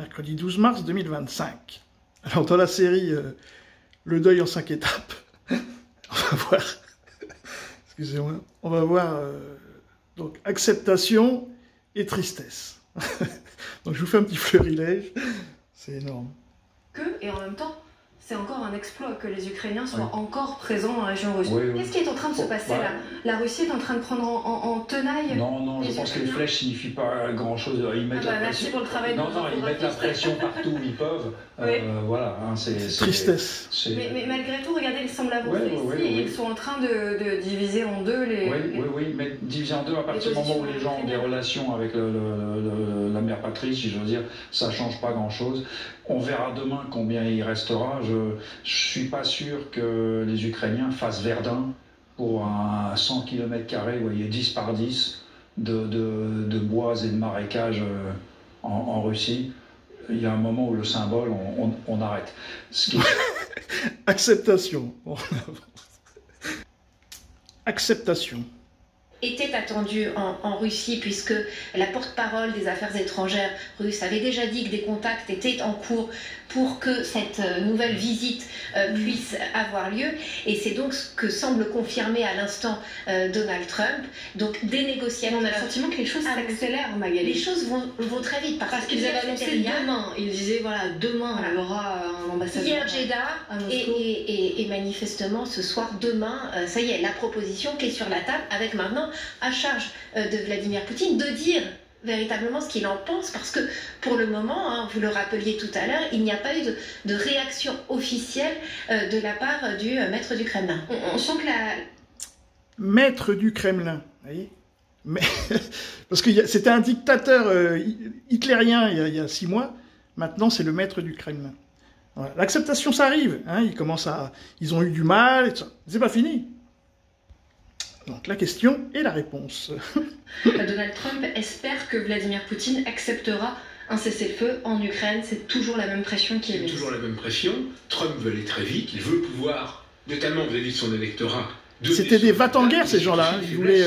mercredi 12 mars 2025. Alors dans la série Le deuil en 5 étapes, on va voir, excusez-moi, on va voir donc acceptation et tristesse. Donc je vous fais un petit fleurilège, c'est énorme. Et en même temps, c'est encore un exploit que les Ukrainiens soient encore présents dans la région russe. Qu'est-ce qui est en train de se passer là? La Russie est en train de prendre en tenaille? Non, je pense que les flèches signifient pas grand-chose. Ils mettent la pression. Merci pour le travail. Non, ils mettent la pression partout où ils peuvent. Voilà, hein, c'est tristesse. Mais malgré tout, regardez, ils semblent avancer ici. Ils sont en train de diviser en deux les... Oui, mais diviser en deux à partir du moment où les gens ont des relations avec la mère patrie, si je veux dire, ça change pas grand-chose. On verra demain combien il restera. Je suis pas sûr que les Ukrainiens fassent Verdun pour un 100 km², vous voyez, 10 par 10 de bois et de marécages en Russie. Il y a un moment où le symbole, on arrête. Acceptation. Acceptation. Était attendu en Russie, puisque la porte-parole des affaires étrangères russes avait déjà dit que des contacts étaient en cours pour que cette nouvelle visite puisse avoir lieu. Et c'est donc ce que semble confirmer à l'instant Donald Trump. Donc des négociations. On a le sentiment que les choses s'accélèrent, Magali. Les choses vont très vite. Parce qu'ils avaient annoncé demain. Ils disaient, voilà, demain, il y aura un ambassadeur. Hier, Jeddah, et manifestement, ce soir, demain, ça y est, la proposition qui est sur la table, avec maintenant à charge de Vladimir Poutine de dire véritablement ce qu'il en pense, parce que pour le moment, hein, vous le rappeliez tout à l'heure, il n'y a pas eu de réaction officielle de la part du maître du Kremlin. On sent que la... Maître du Kremlin, vous voyez. Mais, parce que c'était un dictateur hitlérien il y a 6 mois, maintenant c'est le maître du Kremlin. Voilà. L'acceptation, ça arrive, hein, ils ont eu du mal, et tout ça. C'est pas fini. Donc la question et la réponse. Donald Trump espère que Vladimir Poutine acceptera un cessez-le-feu en Ukraine. C'est toujours la même pression qui est mise. C'est toujours la même pression. Trump veut aller très vite. Il veut pouvoir, notamment vis-à-vis de son électorat... C'était des va-t-en-guerre, ces gens-là. Ils voulaient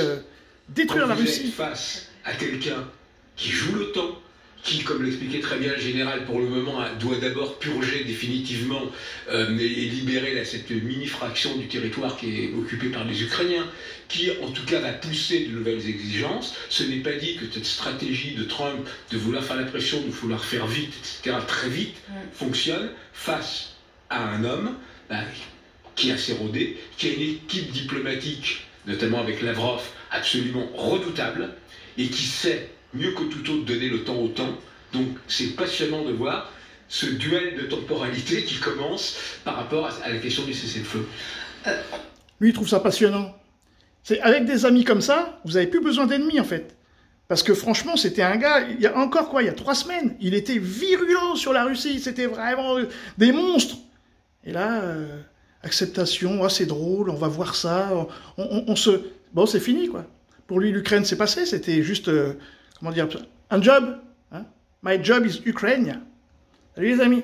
détruire la Russie. Face à quelqu'un qui joue le temps, qui, comme l'expliquait très bien le général, pour le moment, doit d'abord purger définitivement et libérer cette mini-fraction du territoire qui est occupé par les Ukrainiens, qui, en tout cas, va pousser de nouvelles exigences. Ce n'est pas dit que cette stratégie de Trump de vouloir faire la pression, de vouloir faire vite, etc., très vite, fonctionne face à un homme qui est assez rodé, qui a une équipe diplomatique, notamment avec Lavrov, absolument redoutable, et qui sait mieux que tout autre donner le temps au temps. Donc c'est passionnant de voir ce duel de temporalité qui commence par rapport à la question du cessez-le-feu. Lui, il trouve ça passionnant. Avec des amis comme ça, vous n'avez plus besoin d'ennemis, en fait. Parce que franchement, c'était un gars, il y a encore quoi, il y a 3 semaines, il était virulent sur la Russie, c'était vraiment des monstres. Et là, acceptation, c'est drôle, on va voir ça, bon, c'est fini, quoi. Pour lui, l'Ukraine, c'est passé, c'était juste... comment dire, un job, hein? My job is Ukraine. Salut les amis.